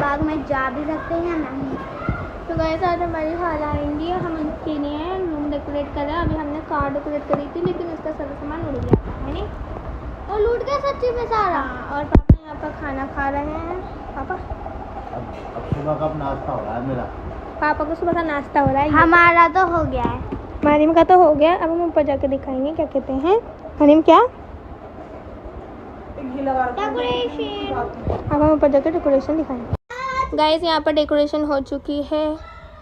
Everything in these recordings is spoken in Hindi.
बाग में जा भी सकते हैं या नहीं। तो गाइस आज हमारी खाला आएंगी, हम उनके लिए रूम डेकोरेट कर रहे हैं। अभी हमने कार डेकोरेट करी थी लेकिन उसका सारा सामान उड़ गया है नहीं, और लूट गया सच्ची में सारा। और पापा यहाँ पर खाना खा रहे हैं। पापा अब सुबह का नाश्ता हो रहा है मेरा। पापा को सुबह का नाश्ता हो रहा है। हमारा तो हो गया है। हनीम का तो हो गया। अब हम ऊपर जाके दिखाएंगे क्या कहते हैं। हनीम क्या, डेकोरेशन। अब हम ऊपर जाके डेकोरेशन दिखाएंगे। गाइस यहाँ पर डेकोरेशन हो चुकी है,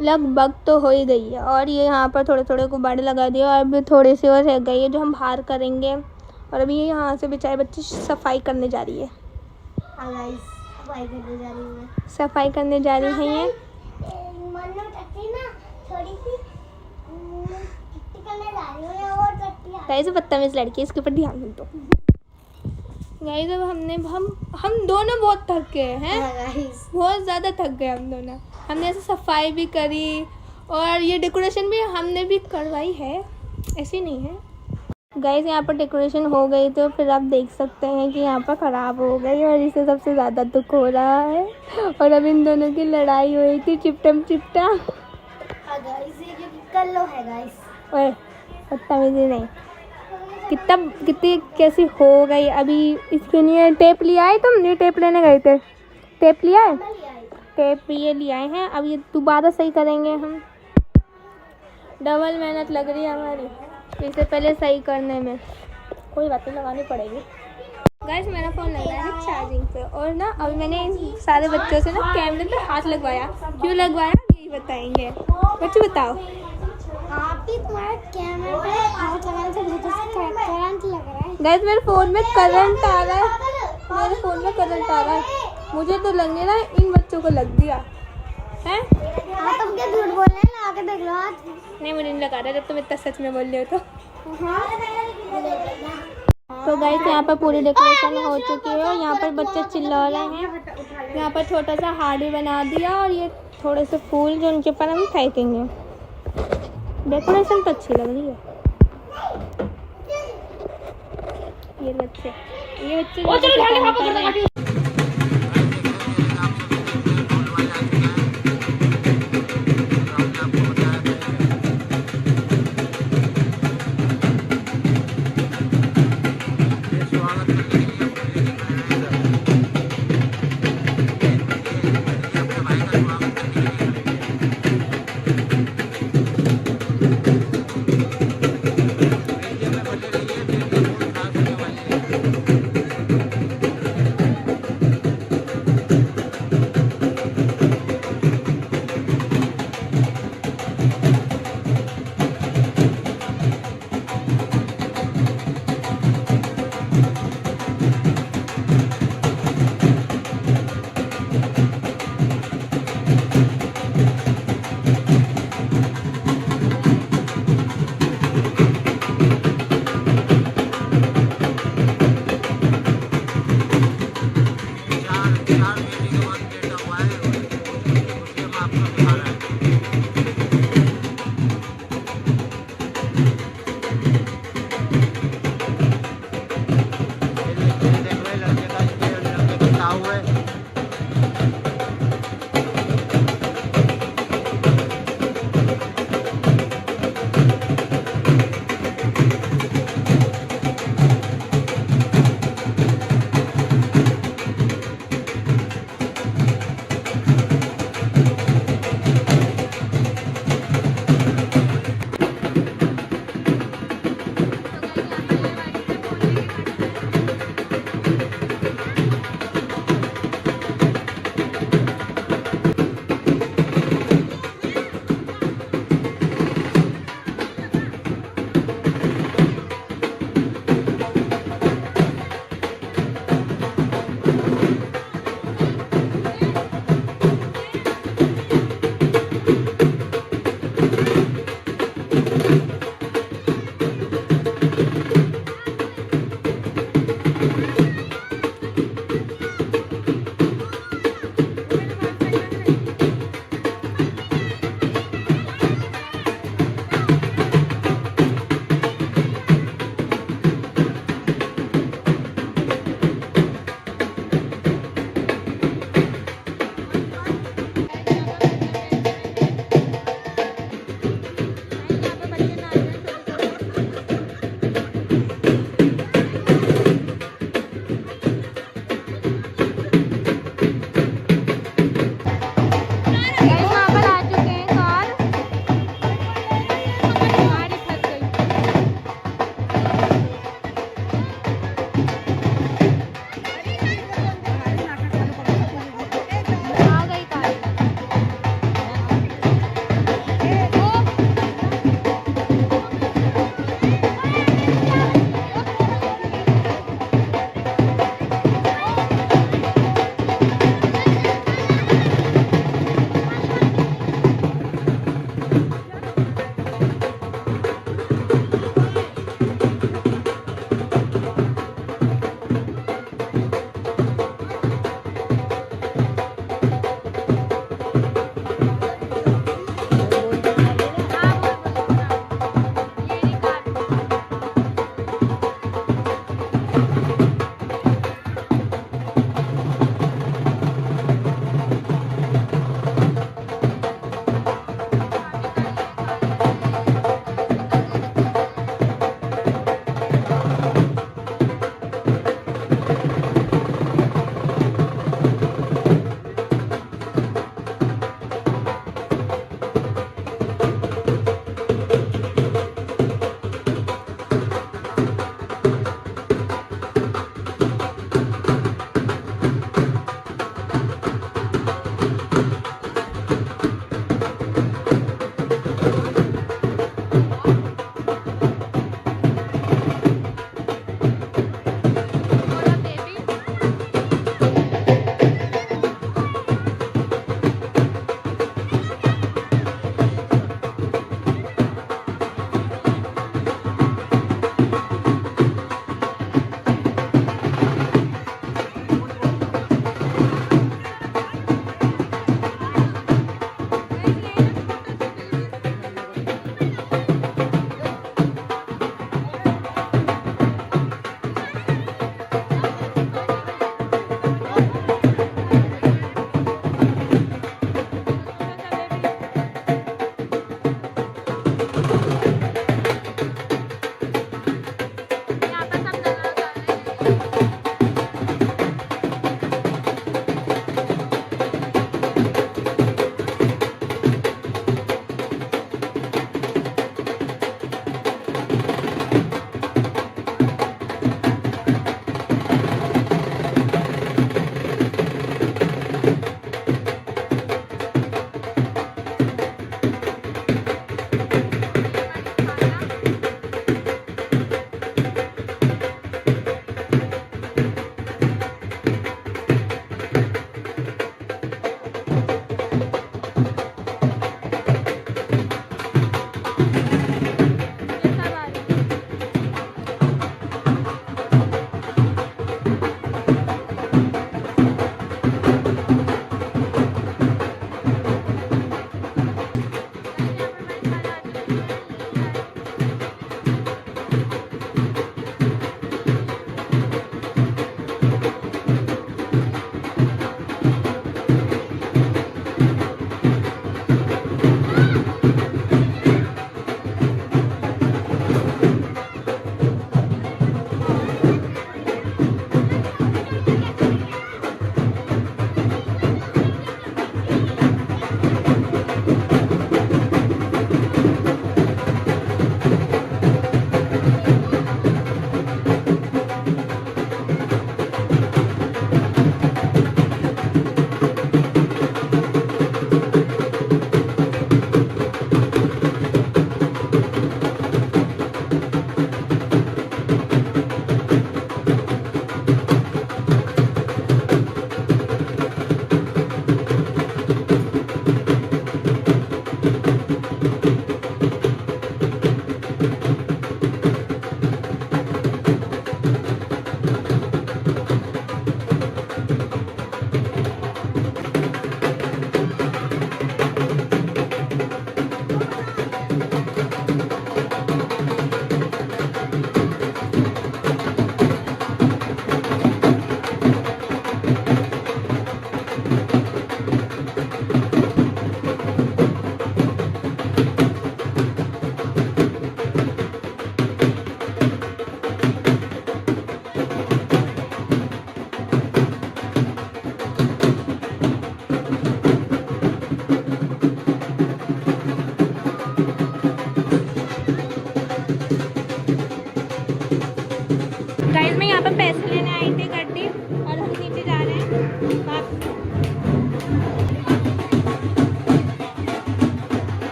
लगभग तो हो ही गई है। और ये यहाँ पर थोड़े थोड़े गुब्बारे लगा दिए और अभी थोड़ी सी और रह गई है जो हम बाहर करेंगे। और अभी ये यहाँ से बेचारे बच्चे सफाई करने जा रही है। सफाई करने जा रही हैं ये। गाइस बदतमीज लड़की, इसके ऊपर ध्यान दो। गाइस अब हम दोनों बहुत थक गए हैं, बहुत ज़्यादा थक गए हम दोनों। हमने ऐसे सफाई भी करी और ये डेकोरेशन भी हमने भी करवाई है, ऐसी नहीं है। गाइस यहाँ पर डेकोरेशन हो गई तो फिर आप देख सकते हैं कि यहाँ पर ख़राब हो गई और इससे सबसे ज़्यादा दुख हो रहा है। और अब इन दोनों की लड़ाई हुई थी चिपटम चिपटा। ओए बदतमीजी नहीं, कितनी कैसी हो गई। अभी इसके लिए टेप लिया है, तुम ये टेप लेने गए थे, टेप लिया है, टेप ये ले आए हैं। अब ये दोबारा सही करेंगे हम। डबल मेहनत लग रही है हमारी इसे पहले सही करने में। कोई बात नहीं, लगानी पड़ेगी। गाइस मेरा फ़ोन लग रहा है चार्जिंग पे और ना अभी मैंने इन सारे बच्चों से ना कैमरे पे हाथ लगवाया। क्यों लगवाया यही बताएंगे। बच्चे बताओ। आप भी तुम्हारे कैमरे पे हाथ लगाने से करंट लग रहा है। गाइस मेरे फ़ोन में करंट आ रहा है, मेरे फ़ोन में करंट आ रहा है। मुझे तो लग नहीं रहा है, इन बच्चों को लग दिया है। तुम क्या झूठ बोल रहे हैं, लगा के देख लो हाथ। नहीं मुझे नहीं लगा रहा, जब तुम इतना सच में बोल रहे हो तो गाइस यहाँ पर पूरी डेकोरेशन हो चुकी है। यहाँ पर बच्चे चिल्ला रहे हैं। यहाँ पर छोटा सा हार्ड भी बना दिया और ये थोड़े से फूल जो उनके ऊपर हम फेंकेंगे। डेकोरेशन तो अच्छी लग रही है। ये बच्चे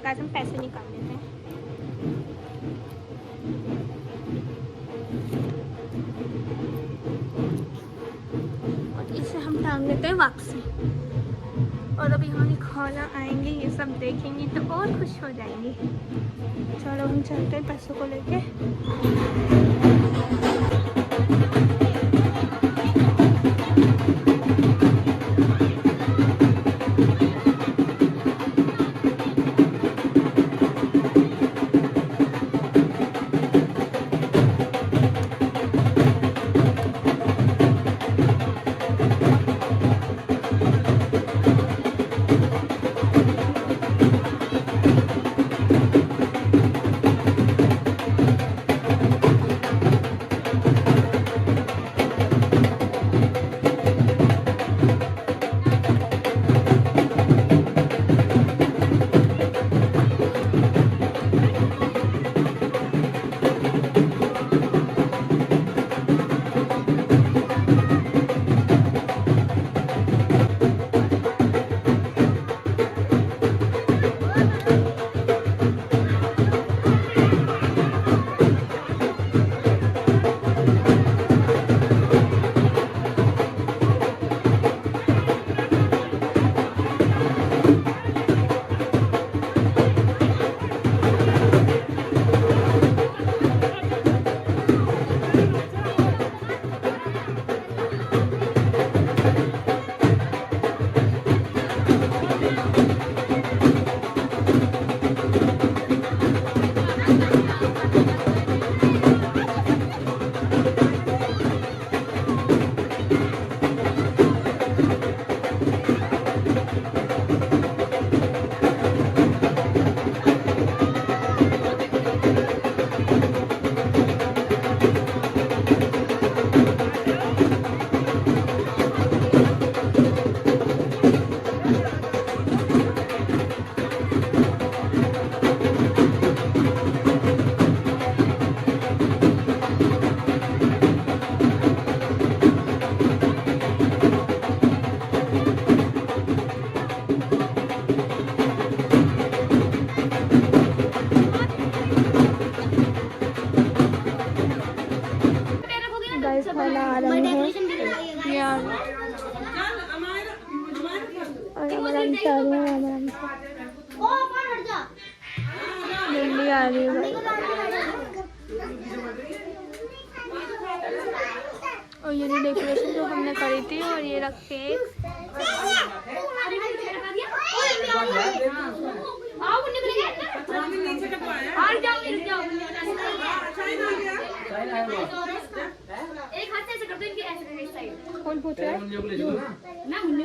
गाइस हम पैसे निकाल लेते हैं। और इसे हम टांग लेते हैं वापसी। और अभी हमारी खाना आएंगे, ये सब देखेंगी तो और खुश हो जाएंगी। चलो हम चलते हैं पैसों को लेके। खाना आ रहे हैं यार। और आराम से आ रही है, आराम से जल्दी आ रही है। और ये डेकोरेशन जो हमने करी थी, और ये रख केक। कौन पूछ रहा है?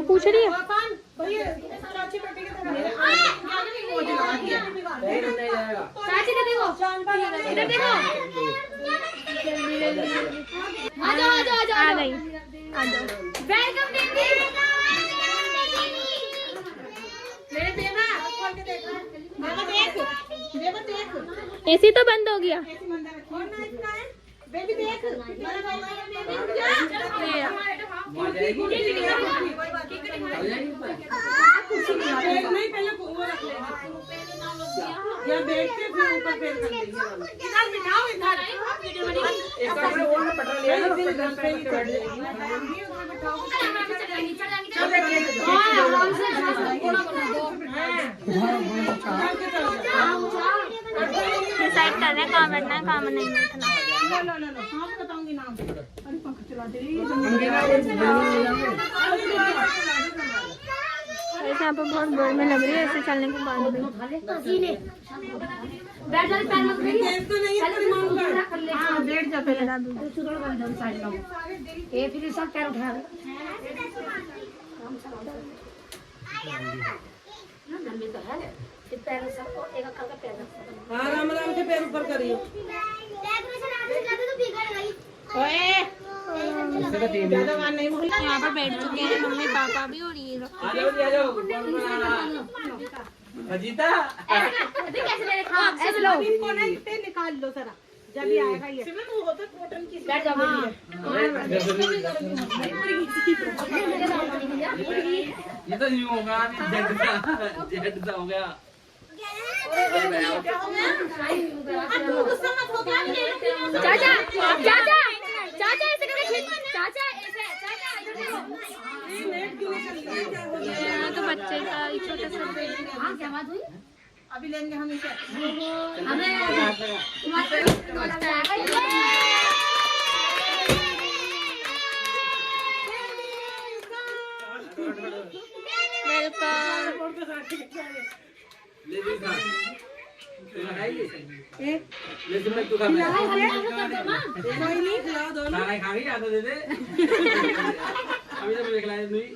पूछ रही है। आ गई, आ जाओ। एसी तो बंद हो गया। डिसाइड कर रहे हैं कहाँ बैठना है, कहाँ नहीं बैठना। ऐसे यहाँ पर बहुत गर्मी लग रही है ऐसे चलने के बाद भी। बैठ जा पहले ये फिर सब पैर उठा आराम आराम से पैर ऊपर करियो। यहाँ पर बैठ चुके हैं मम्मी पापा भी और ये अजीता ऐसे लो निकाल लो जरा जब ये आएगा ये कॉटन की बैठ जाओ ये तो यूं होगा जेड सा हो गया। चाचा चाचा चाचा ऐसे करके चाचा ऐसे यहाँ तो बच्चे का छोटा सा बेबी अभी लेंगे हम इसे। ले दी खा ले तुम तू खा कोई नहीं खिलाओ दोनों। खाना खा गई आधा दे दे अभी तो मैं खिलाया नहीं।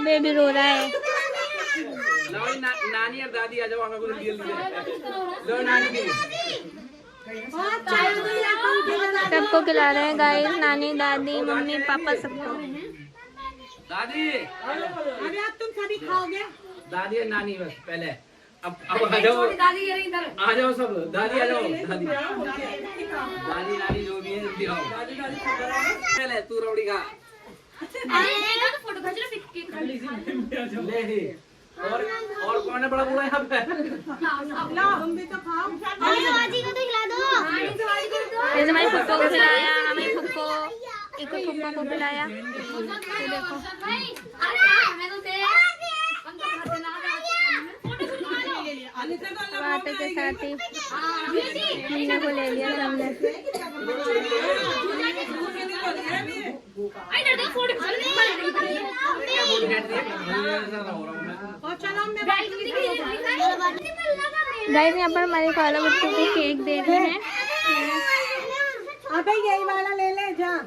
बेबी रो रहा है। लो नानी और दादी आ जाओ आका को जल्दी लो नानी भी सबको खिला रहे हैं गाइस, नानी दादी मम्मी पापा सबको। दादी अरे अब तुम सभी खाओगे। दादी और नानी बस पहले अब आ जाओ आ जाओ सब दादी आ जाओ दादी नानी जो भी है जल्दी आओ पहले तू रोटी खा ले दी और कौन है बड़ा बूढ़ा यहाँ पे तुम भी तो खाओ। बाजी को तो खिला दो। जैसे हमारी फुप्पो को खिलाया, हमारी फुप्पो एक फुप्पो को खिलाया। ये देखो आटे के साथ ही मम्मी को ले लिया हमने। गाइस यहाँ पर हमारे खाला बच्चों को केक दे रहे हैं। अबे यही वाला ले ले जा।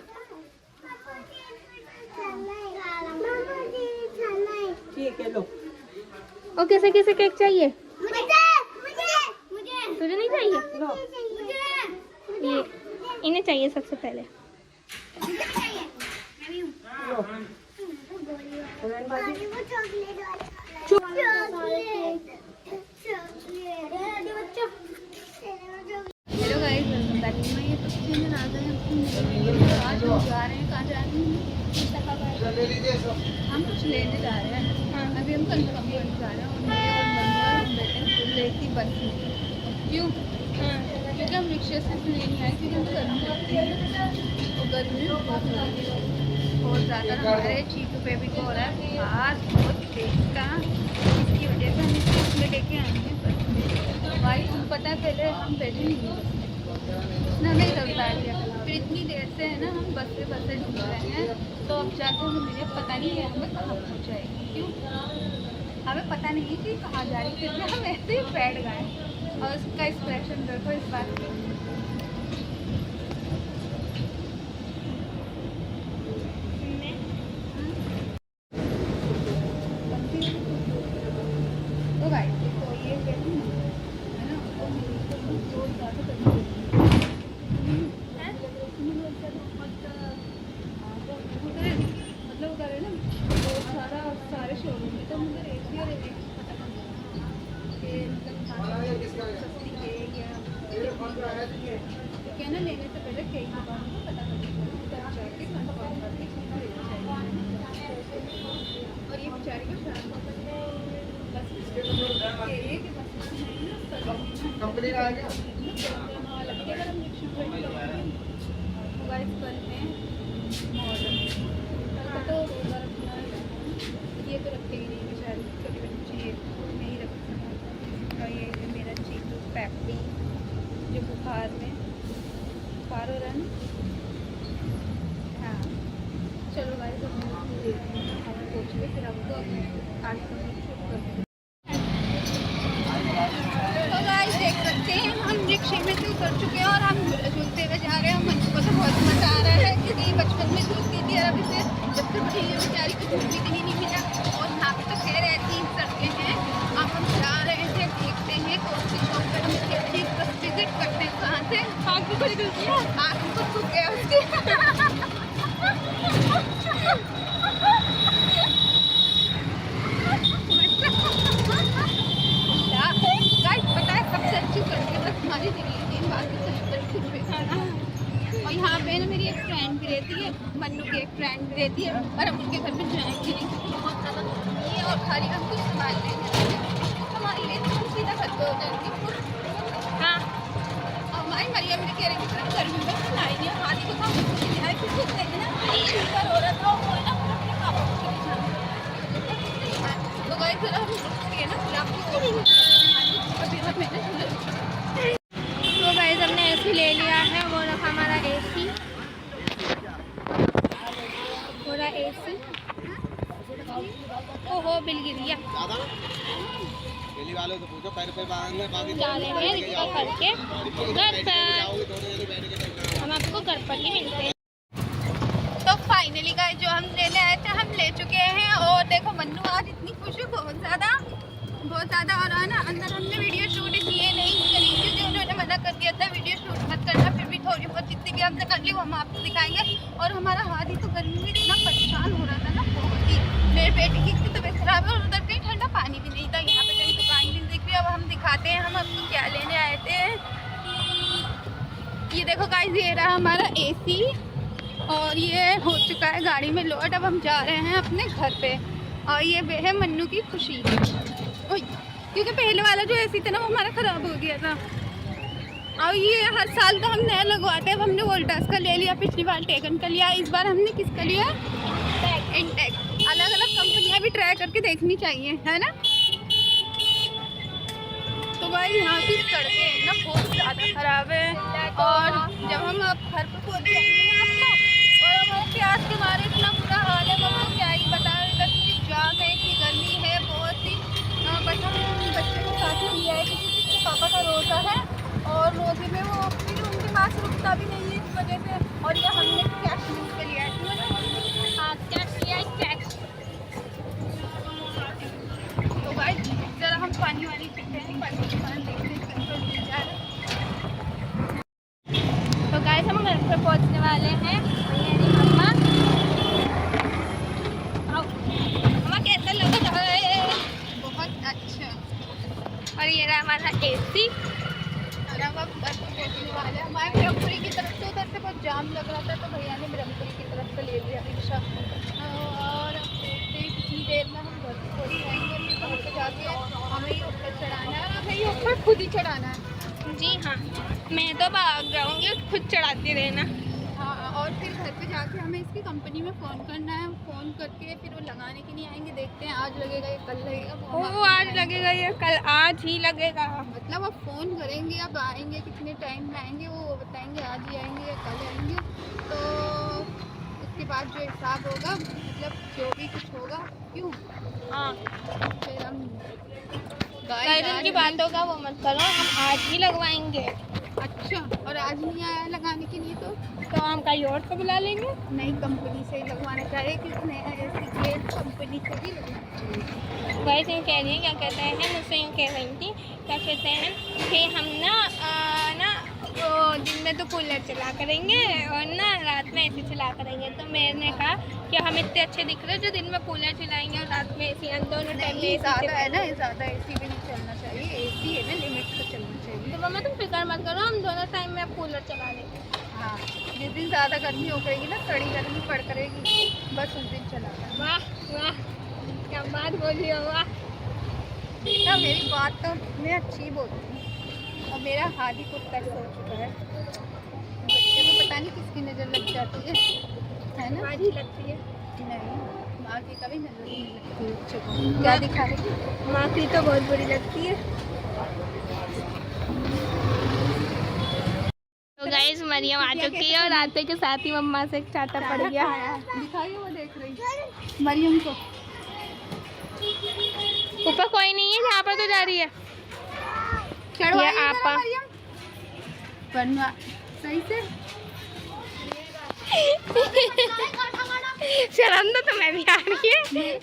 ठीक है लो। और किसे किसे केक चाहिए? मुझे तुझे नहीं चाहिए? लो ये इन्हें चाहिए सबसे पहले। Hello guys, welcome back to my YouTube channel. आज हम जा रहे हैं, कहाँ जा रहे हैं? हम कुछ लेने जा रहे हैं। हाँ, अभी हम कंफर्म करने जा रहे हैं और हम लेट थी बस में। क्यों? हाँ, क्योंकि हम रिक्शे से इसलिए नहीं आए क्योंकि हमको गर्मी लगती है और गर्मी में बहुत लगती है बहुत ज़्यादा। हमारे चीकू बेबी को हो रहा है बुखार बहुत तेज का, इसकी वजह से हम इस बस में लेके आए हैं। बस में भाई तुम पता है पहले हम बैठे नहीं हैं बस में, उसने हमें इधर उतार दिया। फिर इतनी देर से है ना हम बस से ढूंढ रहे हैं, तो अब जाकर हमें मुझे पता नहीं है हमें कहाँ पहुँचाएगी। क्यों? हमें पता नहीं कि कहाँ जा रही है, हम ऐसे ही बैठ गए। और उसका एक्सप्रेशन देखो इस बात पे। तो भाई देखो ये है ना, तो ज़्यादा मतलब करे ना बहुत सारे शोरूम में, तो मुझे एक ही और एक पता सस्ती केक या क्या ना लेने से पहले केक के बारे में पता कर जाके कंफर्म करके और ये बेचारी को शाम को बस कंपनी आ गया तो ये तो रखेगी नहीं बेचारी, छोटी बच्ची नहीं रख सकता। ये मेरा हैप्पी जो बुखार हो रहा है ना। हाँ चलो भाई तो पूछ के फिर आपको आज तो गाइस देख सकते हैं हम रिक्शे में से उतर चुके हैं और हम झूलते हुए जा रहे हैं। मन को तो बहुत मजा आ रहा है क्योंकि बचपन में झूलती थी और अभी से जब से बड़ी है बेचारी को झूलने के लिए नहीं मिला। और यहाँ पे तो खैर ऐसी सड़कें हैं। अब हम जा रहे थे देखते हैं कौन सी शॉप पर हम कैसे विजिट करते हैं। कहाँ से आँख भी बड़ी गलती है, आँख तो सूख गया उसकी। पता है सबसे अच्छी सड़कें बस हमारी जिंदगी में बाकी सभी पर खुद पे खाना। और यहाँ पे ना मेरी एक फ्रेंड भी रहती है, मन्नू की एक फ्रेंड भी रहती है और हम उसके घर पे जाएंगे नहीं बहुत ज़्यादा ये और खाली हम कुछ संभाल लेंगे हमारे लिए तो सीधा घर पे हो जाएंगे। हाँ और हमारी मरिया मेरी कह रही थी गर्मी में सुनाई नहीं आधी तो हम खुद देंगे ना हो रहा था वो ना अपने पापा को तो गए फिर हम ना फिर आपको तो गाइस हमने एसी ले लिया है। वो रखा हमारा एसी पूरा एसी। ओहो बिल गिर गया। जा रहे हैं रिक्शा करके घर पर। हम आपको घर पर ही मिलते हैं। तो फाइनली गाइस जो हम लेने आए थे हम ले चुके हैं। और देखो मन्नू आज इतनी खुश है बहुत ज़्यादा और है ना अंदर हमने वीडियो शूट किए नहीं करी क्योंकि उन्होंने मना कर दिया था वीडियो शूट मत करना। फिर भी थोड़ी बहुत जितनी भी हमने कर ली वो हम आपको दिखाएंगे। और हमारा हाथी तो गर्मी में इतना परेशान हो रहा था ना बहुत ही। मेरे बेटे की इतनी तबीयत खराब है और उधर कहीं ठंडा पानी भी नहीं था। यहाँ पे कहीं दुकान भी दिख रही। अब हम दिखाते हैं हम आपको क्या लेने आए थे। ये देखो गाइस ये रहा हमारा एसी और ये हो चुका है गाड़ी में लोड। अब हम जा रहे हैं अपने घर पे। और ये है मन्नू की खुशी क्योंकि पहले वाला जो एसी था ना वो हमारा ख़राब हो गया था। और ये हर साल का हम नया लगवाते हैं। अब हमने वोल्टास का ले लिया, पिछली बार टेकन का लिया, इस बार हमने किसका लिया इंटेक। अलग अलग कंपनियां भी ट्राई करके देखनी चाहिए है ना। तो भाई यहाँ की सड़कें ना बहुत ज़्यादा ख़राब है। और जब हम अब घर पर पहुँच जाएंगे ना आपको और हमारे प्यास के मारे इतना बुरा हाल है वो क्या ही बताएं। इधर जाम है, इतनी गर्मी है बहुत ही। बस हम बच्चे को साथ में लिया है क्योंकि उसके पापा का रोज़ा है और रोज़े में वो फिर उनके पास रुकता भी नहीं है इस वजह से। और ये हमने कैश यूज़ पे लिया है। हाँ कैश लिया है कैश। तो भाई ज़रा हम पानी वाली पीते हैं पानी देखते हैं। तो गाइस हम घर पर पहुँचने वाले हैं। मम्मा कैसा लग रहा है? बहुत अच्छा। और ये रहा हमारा एसी और अब घर पर पहुँचने वाले हैं। हमारे ब्रह्मपुरी की तरफ से उधर से बहुत जाम लग रहा था तो भैया ने ब्रह्मपुरी की तरफ से ले लिया रिक्शा। और अब देखते हैं कितनी देर में हम घर पर पहुँच जाएंगे। घर पर जाके हमें ही ऊपर चढ़ाना है और हमें ही ऊपर खुद ही चढ़ाना है। जी हाँ मैं तो भाग जाऊँगी खुद चढ़ाती रहना। हाँ और फिर घर पे जाके हमें इसकी कंपनी में फ़ोन करना है। फ़ोन करके फिर वो लगाने के लिए आएंगे। देखते हैं आज लगेगा या कल लगेगा। वो आज लगेगा या कल आज ही लगेगा। मतलब अब फ़ोन करेंगे अब आएंगे कितने टाइम में आएंगे वो बताएंगे आज ही आएंगे या कल आएंगे। तो उसके बाद जो हिसाब होगा मतलब जो भी कुछ होगा क्यों हाँ फिर हम की बात होगा वो मत करो हम आज ही लगवाएंगे। अच्छा और आज नहीं आया लगाने के लिए तो हम कहीं और को बुला लेंगे। नई कंपनी से ही लगवाना चाहिए क्योंकि ऐसी कंपनी से ही लगवाना चाहिए। वैसे यूँ कह रही है क्या कहते हैं मुझसे यूँ कह रही थी क्या कहते हैं कि हम ना तो दिन में तो कूलर चला करेंगे और ना रात में एसी चला करेंगे। तो मैंने कहा कि हम इतने अच्छे दिख रहे हैं जो दिन में कूलर चलाएंगे और रात में एसी दोनों टाइम में ज़्यादा है ना ज़्यादा एसी भी नहीं चलना चाहिए। एसी है ना लिमिट से चलना चाहिए। तो मम्मा तुम फिक्र मत करो हम दोनों टाइम में अब कूलर चला लेंगे। हाँ जिस दिन ज़्यादा गर्मी हो गई ना कड़ी गर्मी पड़ करेगी बस उस दिन चलाना। वाह वाह क्या बात बोली हो वाह। बेटा मेरी बात तो मैं अच्छी बोलती हूँ और मेरा हाथी कुत्ता हो चुका है। बच्चे को पता नहीं किसकी नज़र लग जाती है ना। आज ही लगती है नहीं माँ की कभी नज़र नहीं लगती है। क्या दिखा रही माँ की तो बहुत बुरी लगती है। गाइस मरियम आ चुकी है और आते के साथ ही मम्मा से एक चाटा पड़ गया। दिखाइए, वो देख रही मरियम को। ऊपर कोई नहीं है, यहाँ पर तो जा रही है। चढ़वाइए ये आपा। मरियम, बनवा सही से। शर्म तो तुम्हें भी आ रही है।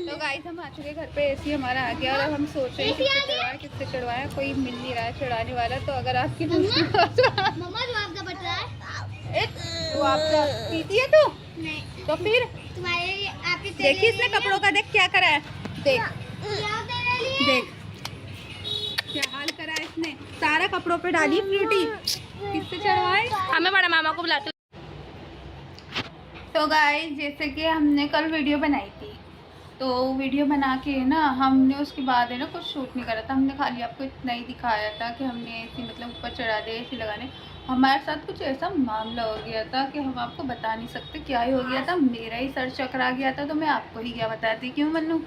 तो गाइस हम आ चुके घर पे, एसी हमारा आ गया और अब हम सोच रहे हैं किससे चढ़वाएं, कोई मिल नहीं रहा है चढ़ाने वाला। तो अगर आपकी मम्मा जो आपका बट रहा है वो आपका पीती है तू नहीं तो फिर तुम्हारे आपके देखिए इसने कपड़ों का देख क्या करा है, देख तेरे लिए देख क्या हाल करा है इसने, सारा कपड़ों पे डाली फ्रूटी। किससे चढ़वाए? हमें बड़ा मामा को बुलाते। तो गाइस जैसे कि हमने कल वीडियो बनाई थी, तो वीडियो बना के ना हमने उसके बाद है ना कुछ शूट नहीं करा था। हमने खाली आपको इतना ही दिखाया था कि हमने एसी मतलब ऊपर चढ़ा दे, एसी लगाने। हमारे साथ कुछ ऐसा मामला हो गया था कि हम आपको बता नहीं सकते क्या ही हो गया था। मेरा ही सर चकरा गया था, तो मैं आपको ही क्या बताती। क्यों मन्नू?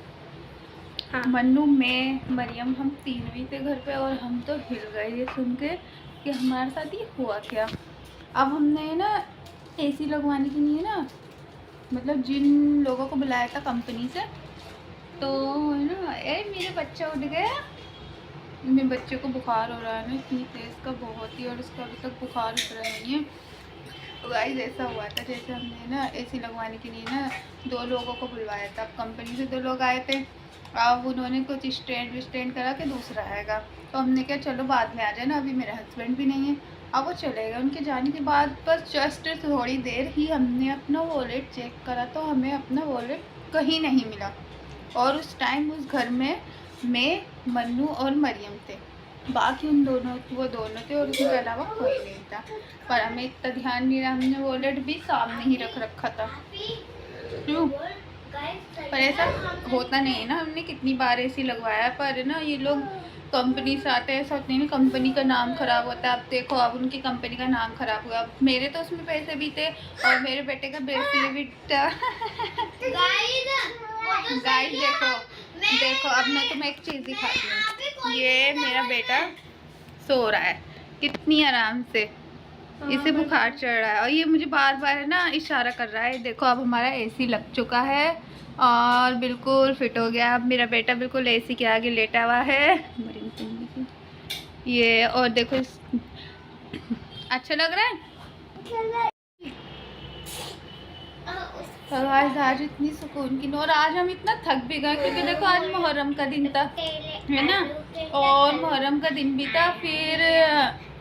हाँ। मन्नू, मैं, मरियम, हम तीन भी थे घर पे और हम तो हिल गए ये सुन के कि हमारे साथ ये हुआ क्या। अब हमने ना एसी लगवाने के लिए ना मतलब जिन लोगों को बुलाया था कंपनी से, तो है ना मेरे बच्चा उठ गया। मेरे बच्चे को बुखार हो रहा है ना इतनी तेज़ का बहुत ही, और उसका अभी तक बुखार उतरा नहीं है। तो गाइस ऐसा हुआ था जैसे हमने ना एसी लगवाने के लिए ना 2 लोगों को बुलवाया था। अब कंपनी से 2 लोग आए थे, अब उन्होंने कुछ स्टैंड करा के दूसरा आएगा। तो हमने क्या चलो बाद में आ जाए ना, अभी मेरे हस्बैंड भी नहीं है। अब वो चले गए, उनके जाने के बाद बस जस्ट थोड़ी देर ही हमने अपना वॉलेट चेक करा तो हमें अपना वॉलेट कहीं नहीं मिला। और उस टाइम उस घर में मैं, मन्नू और मरियम थे, बाकी वो दोनों थे और उसके अलावा कोई नहीं था। पर हमें इतना ध्यान नहीं रहा, हमने वॉलेट भी सामने ही रखा था। क्यों? पर ऐसा होता नहीं है ना, हमने कितनी बार एसी लगवाया पर ना ये लोग कंपनी से आते हैं, ऐसा होता नहीं, कंपनी का नाम ख़राब होता है। अब देखो अब उनकी कंपनी का नाम ख़राब हुआ। मेरे तो उसमें पैसे भी थे और मेरे बेटे का ब्रेसलेट भी था। गाइस देखो अब मैं तुम्हें एक चीज़ दिखाती हूँ। ये मेरा बेटा सो रहा है कितनी आराम से, इसे बुखार चढ़ रहा है और ये मुझे बार बार है ना इशारा कर रहा है। देखो अब हमारा एसी लग चुका है और बिल्कुल फिट हो गया। अब मेरा बेटा बिल्कुल एसी के आगे लेटा हुआ है ये, और देखो अच्छा लग रहा है। और आज इतनी सुकून की, और आज हम इतना थक भी गए क्योंकि देखो आज मुहर्रम का दिन था है ना, और मुहर्रम का दिन भी था, फिर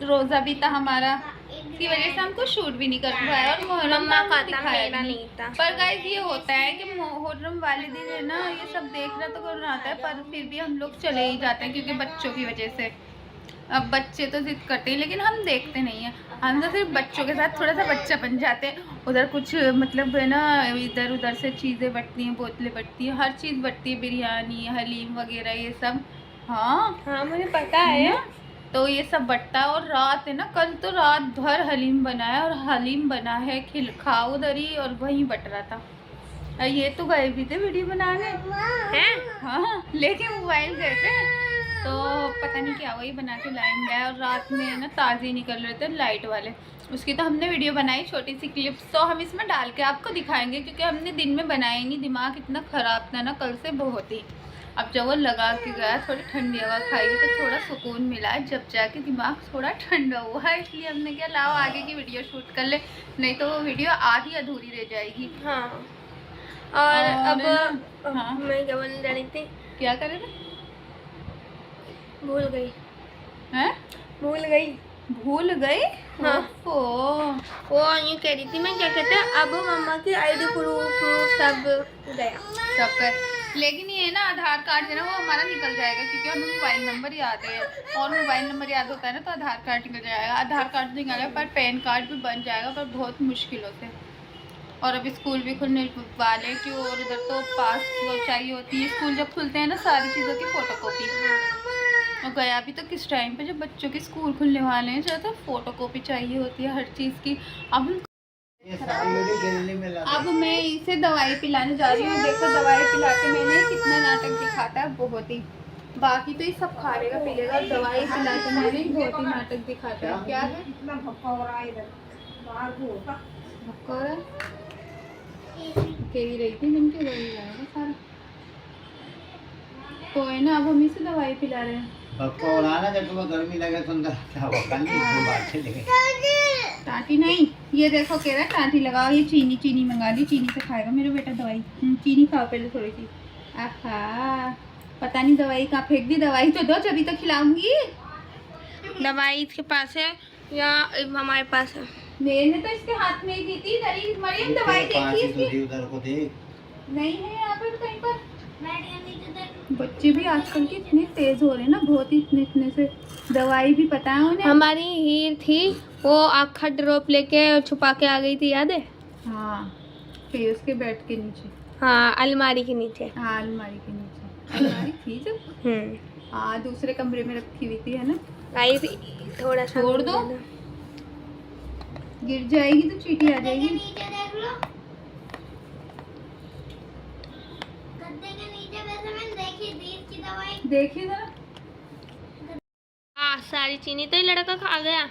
रोज़ा भी था हमारा, इसकी वजह से हमको शूट भी नहीं कर पाया और मुहर्रम का दिखाया नहीं था। पर गाइस ये होता है कि मुहर्रम वाले दिन है ना ये सब देखना तो करना आता है, पर फिर भी हम लोग चले ही जाते हैं क्योंकि बच्चों की वजह से। अब बच्चे तो जिद करते हैं लेकिन हम देखते नहीं हैं, हम तो सिर्फ बच्चों के साथ थोड़ा सा बच्चा बन जाते हैं। उधर कुछ मतलब है ना इधर उधर से चीज़ें बटती हैं, बोतलें बटती हैं, हर चीज़ बटती है, बिरयानी हलीम वगैरह ये सब। हाँ मुझे पता है। तो ये सब बटता है और रात है ना, कल तो रात भर हलीम बना है और हलीम बना है खाओ दरी और वहीं बट रहा था। ये तो गए भी थे वीडियो बनाने हैं, हाँ लेके मोबाइल गए थे तो पता नहीं क्या वही बना के लाइन गया और रात में ना ताज़े निकल रहे थे लाइट वाले, उसकी तो हमने वीडियो बनाई छोटी सी क्लिप्स, तो हम इसमें डाल के आपको दिखाएंगे क्योंकि हमने दिन में बनाया ही नहीं, दिमाग इतना ख़राब था ना कल से बहुत ही। अब जब वो लगा के गया थोड़ी ठंडी हवा खाई तो थोड़ा सुकून मिला, जब जाके दिमाग थोड़ा ठंडा हुआ, इसलिए हमने क्या लाओ आगे की वीडियो शूट कर ले, नहीं तो वो वीडियो आधी अधूरी रह जाएगी। हाँ और अब हाँ मैं क्या बोलने जा रही थी, क्या करे थे? भूल गई हैं? भूल गई? हाँ ओ वो ये कह रही थी मैं क्या कहते हैं, अब मम्मा की आईडी प्रूफ सब गया सब कर, लेकिन ये ना आधार कार्ड है ना वो हमारा निकल जाएगा क्योंकि हमें मोबाइल नंबर याद है और मोबाइल नंबर याद होता है ना तो आधार कार्ड निकल जाएगा। आधार कार्ड निकलेगा पर पैन कार्ड भी बन जाएगा पर बहुत मुश्किलों से। और अब स्कूल भी खुलने वाले क्यों, और उधर तो पास चाहिए होती है, स्कूल जब खुलते हैं ना सारी चीज़ों की फ़ोटोकॉपी। और गया अभी तो किस टाइम पे जब बच्चों के स्कूल खुलने वाले हैं तो फ़ोटोकॉपी चाहिए होती है हर चीज़ की। अब मैं इसे दवाई पिलाने जा रही हूँ, देखो दवाई पिला के मैंने कितना नाटक दिखाता है बहुत ही। बाकी तो ये सब खा लेगा पी लेगा। दवाई पिलाते मैंने बहुत ही नाटक दिखाता है। क्या है भक्का हो रहा है, अकेली रही थी दिन की दवाई लाएगा सारा। तो है ना, अब हम इसे दवाई पिला रहे हैं। पक्का हो रहा ना, जब तुम्हें गर्मी लगे सुंदर क्या वो कल नहीं बात चलेगी। टाटी नहीं, ये देखो कह रहा है टाटी लगाओ। ये चीनी चीनी मंगा दी, चीनी से खाएगा मेरा बेटा दवाई। चीनी खाओ पहले थोड़ी सी। आहा, पता नहीं दवाई कहाँ फेंक दी। दवाई तो दो, जभी तो खिलाऊंगी। दवाई इसके पास है या हमारे पास है? मैंने तो इसके हाथ में ही दी थी। दरी मरियम दवाई देखी इसकी? उधर को देख, नहीं है यहाँ पे कहीं पर। बच्चे भी आजकल के इतने तेज हो रहे हैं ना, बहुत ही इतने से। दवाई भी पता है उन्हें। हमारी हीर थी, वो आखा ड्रॉप लेके छुपा के आ गई थी, याद है? हाँ, फिर उसके बेड के नीचे। हाँ, अलमारी के नीचे। हाँ, अलमारी के नीचे अलमारी थी जब। हाँ, दूसरे कमरे में रखी हुई थी, है ना। गाइस थोड़ा सा छोड़ दो, गिर जाएगी तो चींटी आ जाएगी। नीचे देख लो, गद्दे के नीचे। वैसे मैंने देखी थी इसकी दवाई। देखिए जरा। हाँ, सारी चीनी तो ये लड़का खा गया।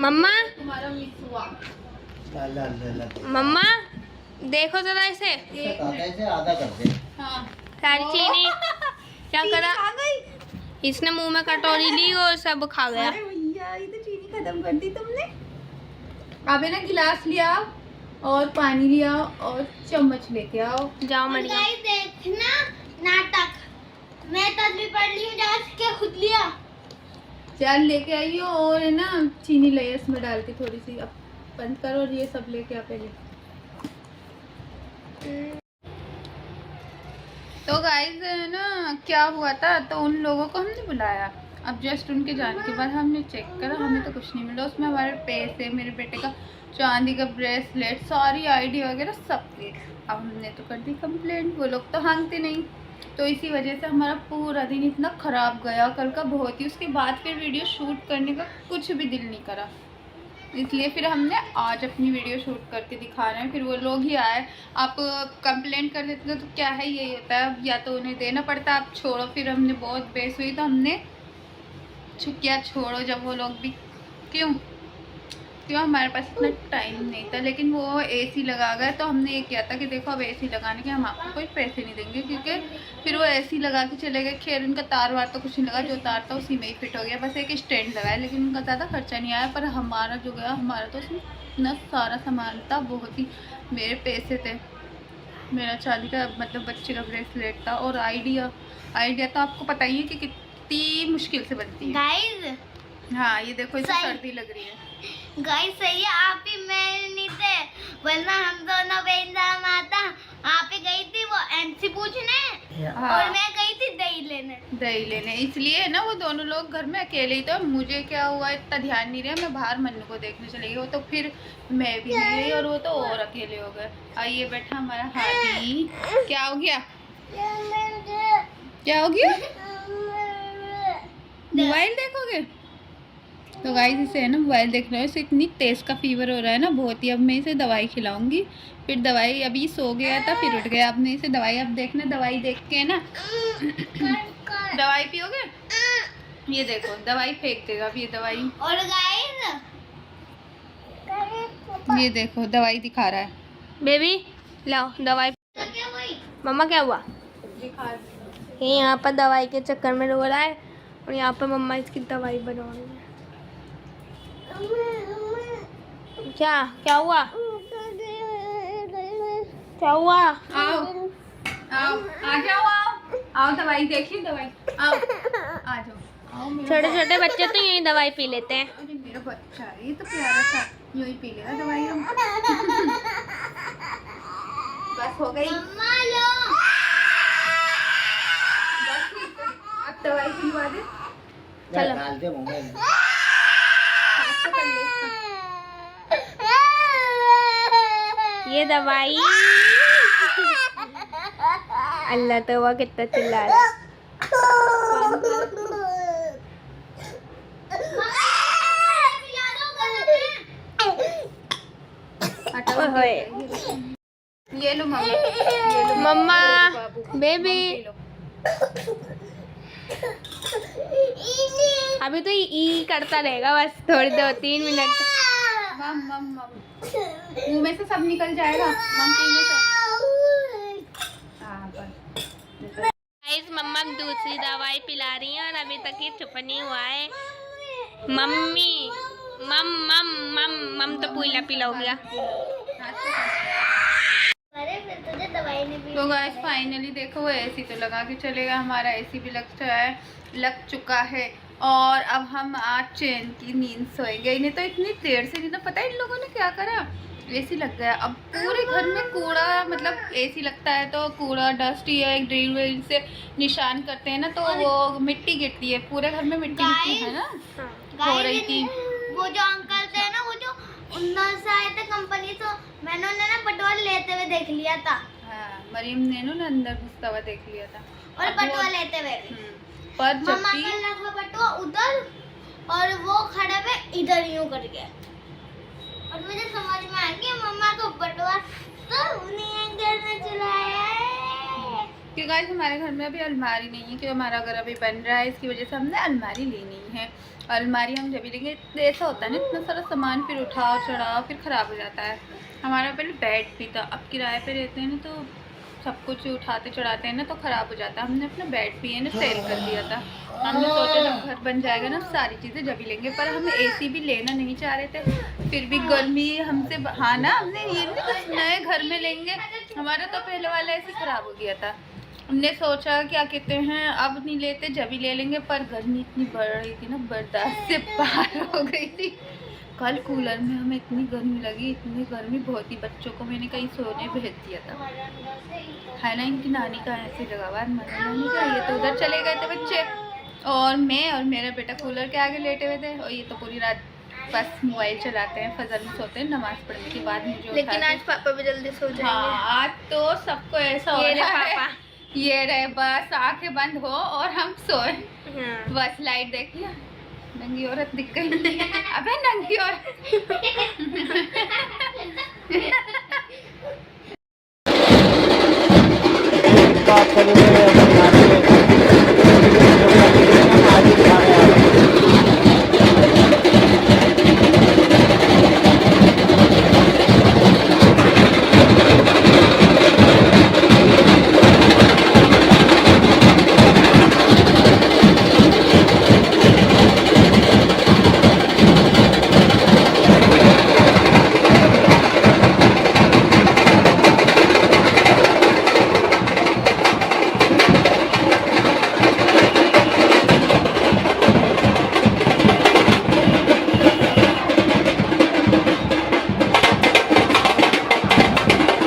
मम्मा तुम्हारा मिस हुआ। मम्मा देखो जरा इसे, कैसे आधा कर दे। हाँ, सारी चीनी क्या करा आ गई। इसने, मुंह में कटोरी ली और सब खा गया। अरे भैया, ये तो चीनी खत्म कर दी तुमने। अब है ना, गिलास लिया और पानी लिया और चम्मच लेके आओ। जाओ मरियम। गाइस देखना नाटक, मैं तस्वीर पढ़ ली हूँ, जांच के खुद लिया। चल लेके आइयो। और है ना, चीनी ले इसमें डाल के थोड़ी सी। अब बंद करो और ये सब लेके आ पहले। तो गाइस है ना, क्या हुआ था, तो उन लोगों को हमने बुलाया। अब जस्ट उनके जाने के बाद हमने चेक करा, हमें तो कुछ नहीं मिला उसमें। हमारे पैसे, मेरे बेटे का चांदी का ब्रेसलेट, सारी आईडी वगैरह सब थे। अब हमने तो कर दी कंप्लेंट, वो लोग तो हांगते नहीं। तो इसी वजह से हमारा पूरा दिन इतना ख़राब गया कल का, बहुत ही। उसके बाद फिर वीडियो शूट करने का कुछ भी दिल नहीं करा, इसलिए फिर हमने आज अपनी वीडियो शूट करके दिखा रहे हैं। फिर वो लोग ही आए। आप कंप्लेंट कर देते तो क्या है, यही होता है, या तो उन्हें देना पड़ता। आप छोड़ो, फिर हमने बहुत बहस हुई तो हमने क्या छोड़ो, जब वो लोग भी क्यों हमारे पास इतना टाइम नहीं था। लेकिन वो एसी लगा गए तो हमने ये किया था कि देखो अब एसी लगाने के हम आपको कोई पैसे नहीं देंगे, क्योंकि फिर वो एसी लगा के चले गए। खैर उनका तार वार तो कुछ नहीं लगा, जो तार था उसी में ही फिट हो गया, बस एक स्टैंड लगाया। लेकिन उनका ज़्यादा खर्चा नहीं आया। पर हमारा जो गया, हमारा तो उसमें इतना सारा सामान था, बहुत ही। मेरे पैसे थे, मेरा चांदी का मतलब बच्चे का ब्रेसलेट था, और आइडिया तो आपको पता ही है कि कितनी मुश्किल से बनती है। गाइस हाँ, ये देखो, इसे सही। सर्दी लग रही है। गाइस सही है, आप ही मैं नहीं थे, वरना हम दोनों बेंजाम आता। आप ही गई थी वो एमसी पूछने, हाँ। और मैं गई थी दही लेने। इसलिए ना वो दोनों लोग घर में अकेले ही थे। मुझे क्या हुआ इतना ध्यान नहीं रहा, मैं बाहर मन्नू को देखने चली गई। वो तो फिर मैं भी नहीं गई, और वो तो और अकेले हो गए। आइए बैठा हमारा हाथी। क्या हो गया, क्या हो गया? मोबाइल देखोगे? तो गाइस इसे है ना मोबाइल देख रहे हो, इसे इतनी तेज़ का फीवर हो रहा है ना, बहुत ही। अब मैं इसे दवाई खिलाऊंगी, फिर दवाई, अभी सो गया था फिर उठ गया। अब मैं इसे दवाई, अब देखना दवाई देख के ना दवाई पियोगे? ये देखो दवाई फेंक देगा अब ये दवाई। और गाइस ये देखो दवाई दिखा रहा है। बेबी लाओ दवाई। क्या हुई? मम्मा क्या हुआ? ये यहाँ पर दवाई के चक्कर में रो रहा है, और यहाँ पर मम्मा इसकी दवाई बना रही है। क्या हुआ? क्या हुआ? आओ आओ, आ जाओ, आओ दवाई देखिए, दवाई आओ, आ जाओ, आओ। छोटे छोटे बच्चे तो यही दवाई पी लेते हैं। अरे मेरा बच्चा है, ये तो प्यारा सा, यूं ही पी लेगा दवाई। हम बस हो गई, मम्मा लो। बस अब दवाई पिलवा दे। चलो। डाल दे मोबाइल में। हाथ से कर ले इसका। ये दवाई अल्लाह तवा कितना चिल्ला रहा है। हटाओ। ओए। ये लो मम्मा, ये लो मम्मा, बाबू, बेबी। ये लो। अभी तो ई करता रहेगा बस थोड़ी 2-3 मिनट। मम मम मम मुंह में से सब निकल जाएगा मम पीने से। हाँ बस। गाइस मम्मा दूसरी दवाई पिला रही हैं और अभी तक ये चुप नहीं हुआ है। मम्मी मम मम मम मम तो पीला पीला हो गया। अरे फिर तुझे दवाई नहीं पी। तो गाइस फाइनली देखो वो एसी तो लगा के चलेगा, हमारा एसी भी लग चुका है और अब हम आज चैन की नींद सोएंगे। इन्हें तो इतनी देर से नहीं तो पता है इन लोगों ने क्या करा, एसी लग गया। अब पूरे घर में कूड़ा, मतलब एसी लगता है तो कूड़ा डस्ट या एक ड्रिल व्रिल से निशान करते हैं ना तो वो मिट्टी गिरती है, पूरे घर में मिट्टी गिरती है ना, हो रही थी। वो जो अंकल थे ना, वो जो उन्नत से आए थे कंपनी से, मैंने उन्हें ना पेट्रोल लेते हुए देख लिया था। हाँ मरियम ने ना अंदर घुसता हुआ देख लिया था और पेट्रोल लेते हुए भी। पर जब मम्मा भी का लगा पेट्रोल उधर और वो खड़े हुए इधर यूं करके, और मुझे समझ में आ गया मम्मा को पेट्रोल तो उन्हीं अंकल ने चलाया है। क्योंकि गाइस हमारे घर में अभी अलमारी नहीं है, क्योंकि हमारा घर अभी बन रहा है, इसकी वजह से हमने अलमारी ली नहीं है। अलमारी हम जब भी लेंगे ऐसा होता है ना, इतना सारा सामान फिर उठाओ चढ़ाओ फिर ख़राब हो जाता है। हमारा पहले बेड भी था, अब किराए पे रहते हैं ना तो सब कुछ उठाते चढ़ाते हैं ना तो ख़राब हो जाता है। हमने अपना बेड भी है ना सेल कर दिया था, हमने सोचा जब घर बन जाएगा ना सारी चीज़ें जब ही लेंगे। पर हम एसी भी लेना नहीं चाह रहे थे, फिर भी गर्मी हमसे हाँ ना, हमने ये नहीं कुछ नए घर में लेंगे, हमारा तो पहले वाला एसी ख़राब हो गया था। हमने सोचा क्या कहते हैं अब नहीं लेते जब ही ले लेंगे, पर गर्मी इतनी बढ़ रही थी ना, बर्दाश्त से बाहर हो गई थी। कल कूलर में हमें इतनी गर्मी लगी, इतनी गर्मी बहुत ही, बच्चों को मैंने कहीं सोने भेज दिया था, है ना। इनकी नानी का ऐसे लगा हुआ नानी का, ये तो उधर चले गए थे बच्चे, और मैं और मेरा बेटा कूलर के आगे लेटे हुए थे, और ये तो पूरी रात बस मोबाइल चलाते हैं, फजर में सोते हैं, नमाज पढ़ने के बाद मुझे। लेकिन आज पापा भी जल्दी सो जाएंगे। हाँ आज तो सबको ऐसा हो रहा है, ये रहे बस आंखें बंद हो और हम सोए। हाँ। बस लाइट देख लिया, नंगी औरत दिख गई। अबे नंगी औरत